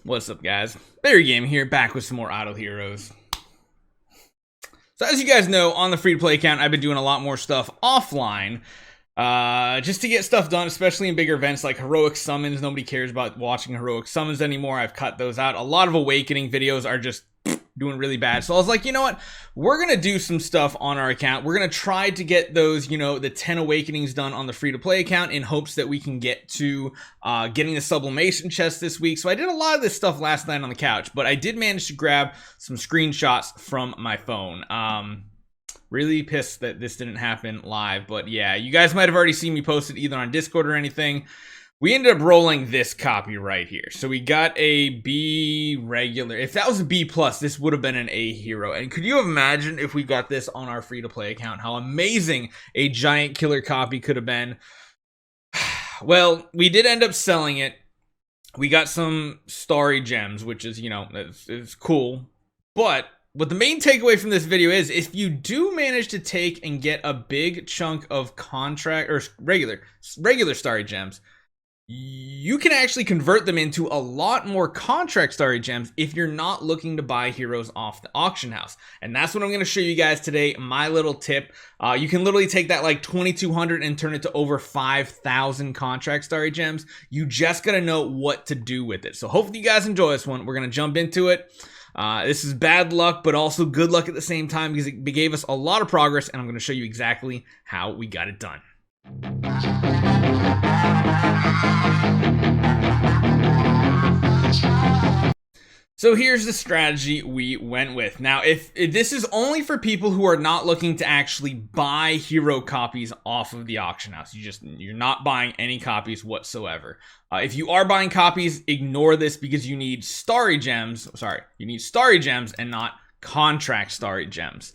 What's up, guys? Barry Game here, back with some more Idle Heroes. So as you guys know, on the free-to-play account, I've been doing a lot more stuff offline, just to get stuff done, especially in bigger events like Heroic Summons. Nobody cares about watching Heroic Summons anymore. I've cut those out. A lot of Awakening videos are just doing really bad. So I was like, you know what? We're going to do some stuff on our account. We're going to try to get those, the 10 Awakenings done on the free-to-play account in hopes that we can get to getting the sublimation chest this week. So I did a lot of this stuff last night on the couch, but I did manage to grab some screenshots from my phone. Really pissed that this didn't happen live, but yeah, you guys might have already seen me post it either on Discord or anything. We ended up rolling this copy right here. So we got a B regular. If that was a B plus, this would have been an A hero. And could you imagine if we got this on our free-to-play account? How amazing a giant killer copy could have been. Well, we did end up selling it. We got some Starry gems, which is, it's cool. But what the main takeaway from this video is, if you do manage to take and get a big chunk of contract or regular Starry gems, you can actually convert them into a lot more contract Starry gems if you're not looking to buy heroes off the auction house. And that's what I'm going to show you guys today, my little tip. You can literally take that like 2,200 and turn it to over 5,000 contract Starry gems. You just got to know what to do with it. So hopefully you guys enjoy this one. We're going to jump into it. This is bad luck, but also good luck at the same time because it gave us a lot of progress, and I'm going to show you exactly how we got it done. So here's the strategy we went with. Now, if this is only for people who are not looking to actually buy hero copies off of the auction house. You're not buying any copies whatsoever. If you are buying copies, ignore this because you need Starry gems. Sorry, you need Starry gems and not contract Starry gems.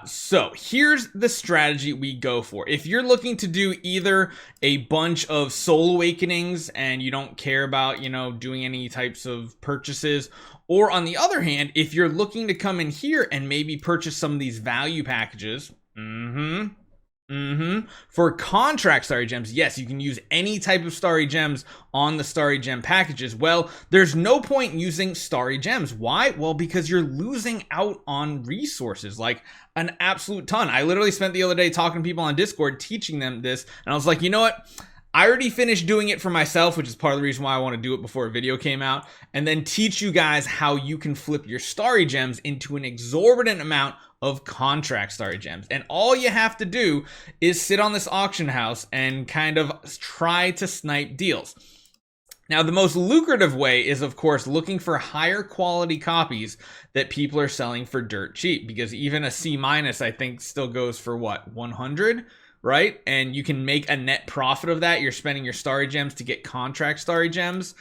So here's the strategy we go for. If you're looking to do either a bunch of soul awakenings and you don't care about, doing any types of purchases, or on the other hand, if you're looking to come in here and maybe purchase some of these value packages, for contract Starry gems, yes, you can use any type of Starry gems on the Starry gem packages. Well, there's no point using Starry gems. Why? Well, because you're losing out on resources, like an absolute ton. I literally spent the other day talking to people on Discord, teaching them this, and I was like, you know what? I already finished doing it for myself, which is part of the reason why I want to do it before a video came out, and then teach you guys how you can flip your Starry gems into an exorbitant amount of contract Starry gems. And all you have to do is sit on this auction house and kind of try to snipe deals. Now, the most lucrative way is, of course, looking for higher quality copies that people are selling for dirt cheap, because even a C minus, I think, still goes for what, 100? Right? And you can make a net profit of that. You're spending your Starry gems to get contract Starry gems.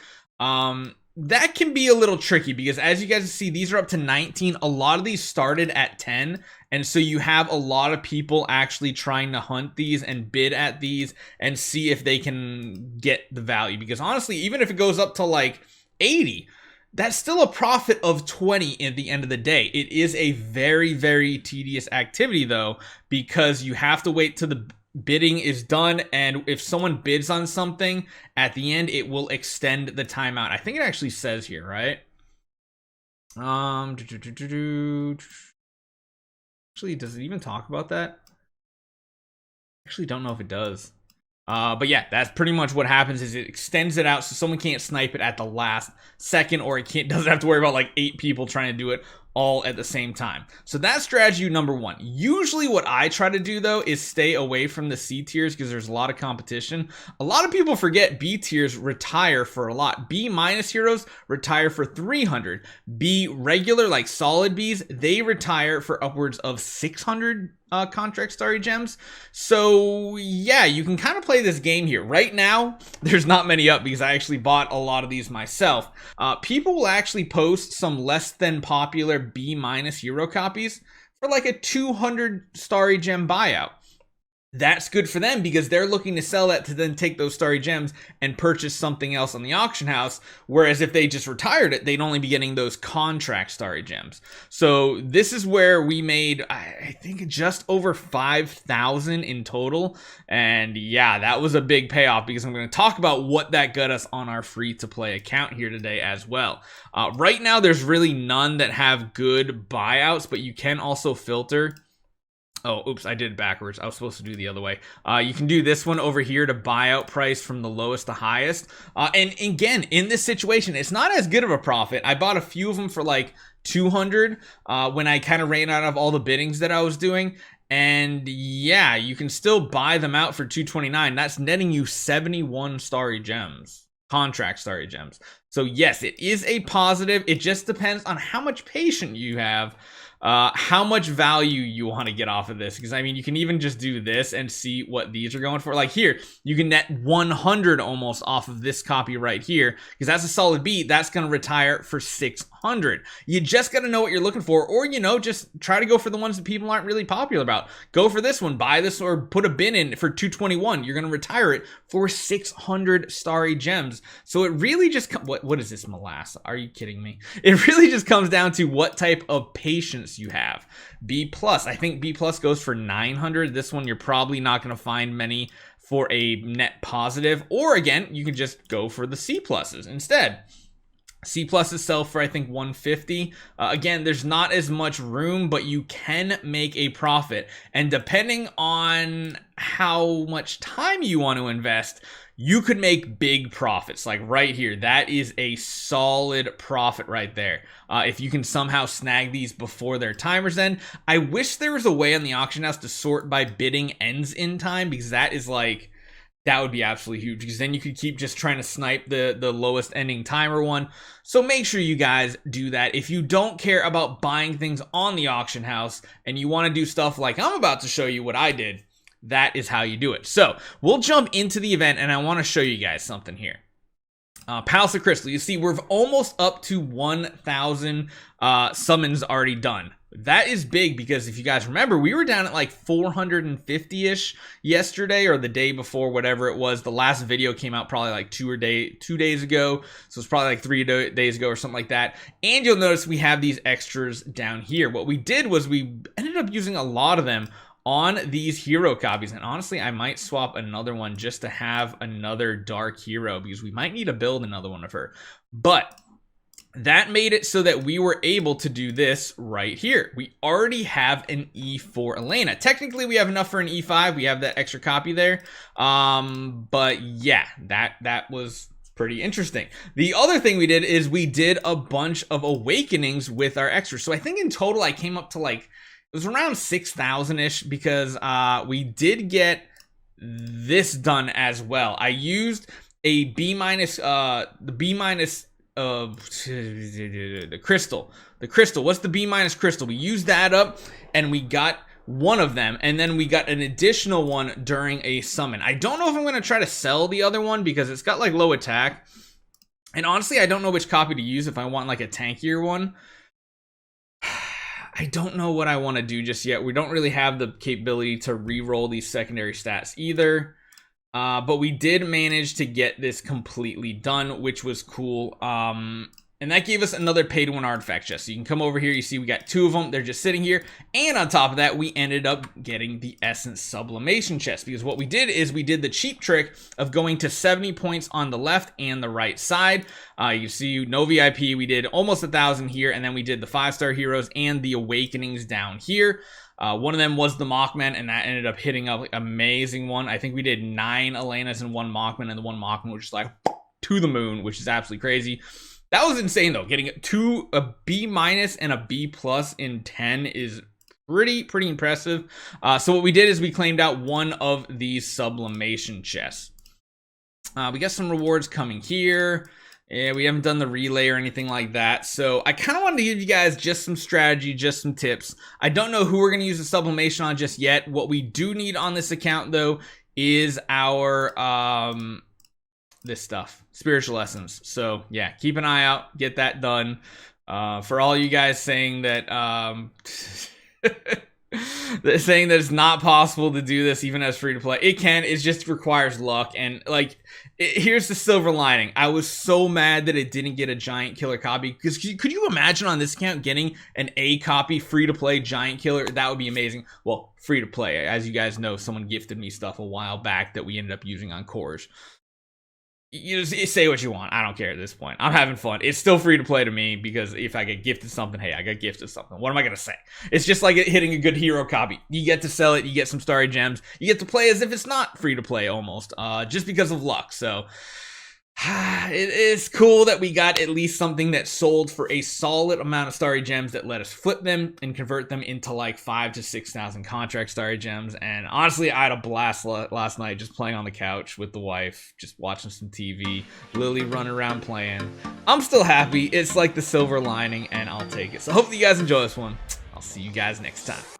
That can be a little tricky because, as you guys see, these are up to 19. A lot of these started at 10. And so you have a lot of people actually trying to hunt these and bid at these and see if they can get the value. Because honestly, even if it goes up to like 80, that's still a profit of 20 at the end of the day. It is a very, very tedious activity, though, because you have to wait till the bidding is done, and if someone bids on something at the end, it will extend the timeout. I think it actually says here, right? Actually, does it even talk about that? Actually, don't know if it does. But yeah, that's pretty much what happens is it extends it out so someone can't snipe it at the last second, or it doesn't have to worry about like 8 people trying to do it all at the same time. So that's strategy number 1. Usually what I try to do, though, is stay away from the C tiers because there's a lot of competition. A lot of people forget B tiers retire for a lot. B minus heroes retire for 300. B regular, like solid Bs, they retire for upwards of 600 contract Starry gems. So yeah, you can kind of play this game here. Right now, there's not many up because I actually bought a lot of these myself. People will actually post some less than popular B minus hero copies for like a 200 Starry gem buyout. that's good for them because they're looking to sell that to then take those Starry Gems and purchase something else on the auction house. Whereas if they just retired it, they'd only be getting those contract Starry Gems. So this is where we made, I think, just over 5,000 in total. And yeah, that was a big payoff because I'm going to talk about what that got us on our free to play account here today as well. Right now, there's really none that have good buyouts, but you can also filter. Oh, oops, I did it backwards. I was supposed to do the other way. You can do this one over here to buy out price from the lowest to highest. And again, in this situation, it's not as good of a profit. I bought a few of them for like 200 when I kind of ran out of all the biddings that I was doing. And yeah, you can still buy them out for 229. That's netting you 71 Starry Gems. Contract Starry Gems. So yes, it is a positive. It just depends on how much patience you have, how much value you want to get off of this. Because I mean, you can even just do this and see what these are going for. Like here, you can net 100 almost off of this copy right here, because that's a solid beat. That's going to retire for 600. You just got to know what you're looking for, or just try to go for the ones that people aren't really popular about. Go for this one, buy this, or put a bin in for 221. You're going to retire it for 600 Starry Gems. So it really just what is this, molasses? Are you kidding me? It really just comes down to what type of patience you have. B plus, I think B plus goes for 900. This one you're probably not going to find many for a net positive, or again, you can just go for the C pluses instead. C pluses sell for, I think, 150. Again, there's not as much room, but you can make a profit. And depending on how much time you want to invest, you could make big profits. Like right here, that is a solid profit right there. If you can somehow snag these before their timers end. I wish there was a way on the auction house to sort by bidding ends in time, because that is like, that would be absolutely huge, because then you could keep just trying to snipe the lowest ending timer one. So make sure you guys do that. If you don't care about buying things on the auction house and you want to do stuff like I'm about to show you what I did, that is how you do it. So we'll jump into the event, and I want to show you guys something here. Palace of Crystal, you see we're almost up to 1,000 summons already done. That is big, because if you guys remember, we were down at like 450-ish yesterday, or the day before, whatever it was. The last video came out probably like 2 days ago, so it's probably like 3 days ago or something like that. And you'll notice we have these extras down here. What we did was we ended up using a lot of them on these hero copies, and honestly, I might swap another one just to have another dark hero, because we might need to build another one of her. But that made it so that we were able to do this right here. We already have an E4 Elena. Technically, we have enough for an E5. We have that extra copy there. But yeah, that was pretty interesting. The other thing we did is we did a bunch of awakenings with our extras. So I think in total, I came up to like, it was around 6,000-ish, because we did get this done as well. I used a B minus, the B minus, the crystal. The crystal. What's the B minus crystal? We used that up, and we got one of them, and then we got an additional one during a summon. I don't know if I'm going to try to sell the other one, because it's got like low attack. And honestly, I don't know which copy to use if I want like a tankier one. I don't know what I want to do just yet. We don't really have the capability to re-roll these secondary stats either. But we did manage to get this completely done, which was cool. And that gave us another pay-to-win artifact chest. So you can come over here. You see we got 2 of them. They're just sitting here. And on top of that, we ended up getting the Essence Sublimation chest. Because what we did is we did the cheap trick of going to 70 points on the left and the right side. You see no VIP. We did almost 1,000 here. And then we did the 5-star heroes and the awakenings down here. One of them was the Mockman, and that ended up hitting up like amazing one. I think we did 9 Elenas and 1 Mockman, and the 1 Mockman was just like to the moon, which is absolutely crazy. That was insane though. Getting a B minus and a B plus in 10 is pretty impressive. So what we did is we claimed out one of these sublimation chests. We got some rewards coming here. Yeah, we haven't done the relay or anything like that. So I kind of wanted to give you guys just some strategy, just some tips. I don't know who we're going to use the sublimation on just yet. What we do need on this account though is our this stuff, spiritual essence. So yeah, keep an eye out, get that done. For all you guys saying that saying that it's not possible to do this even as free to play. It can. It just requires luck. And like, here's the silver lining. I was so mad that it didn't get a giant killer copy, because could you imagine on this account getting an A copy free to play giant killer? That would be amazing. Well, free to play. As you guys know, someone gifted me stuff a while back that we ended up using on cores. You just say what you want. I don't care at this point. I'm having fun. It's still free to play to me, because if I get gifted something, hey, I got gifted something. What am I going to say? It's just like hitting a good hero copy. You get to sell it. You get some Starry gems. You get to play as if it's not free to play almost, just because of luck. So it is cool that we got at least something that sold for a solid amount of Starry gems that let us flip them and convert them into like 5,000 to 6,000 contract Starry gems. And honestly, I had a blast last night just playing on the couch with the wife, just watching some TV, Lily running around playing. I'm still happy. It's like the silver lining, and I'll take it. So hopefully you guys enjoy this one. I'll see you guys next time.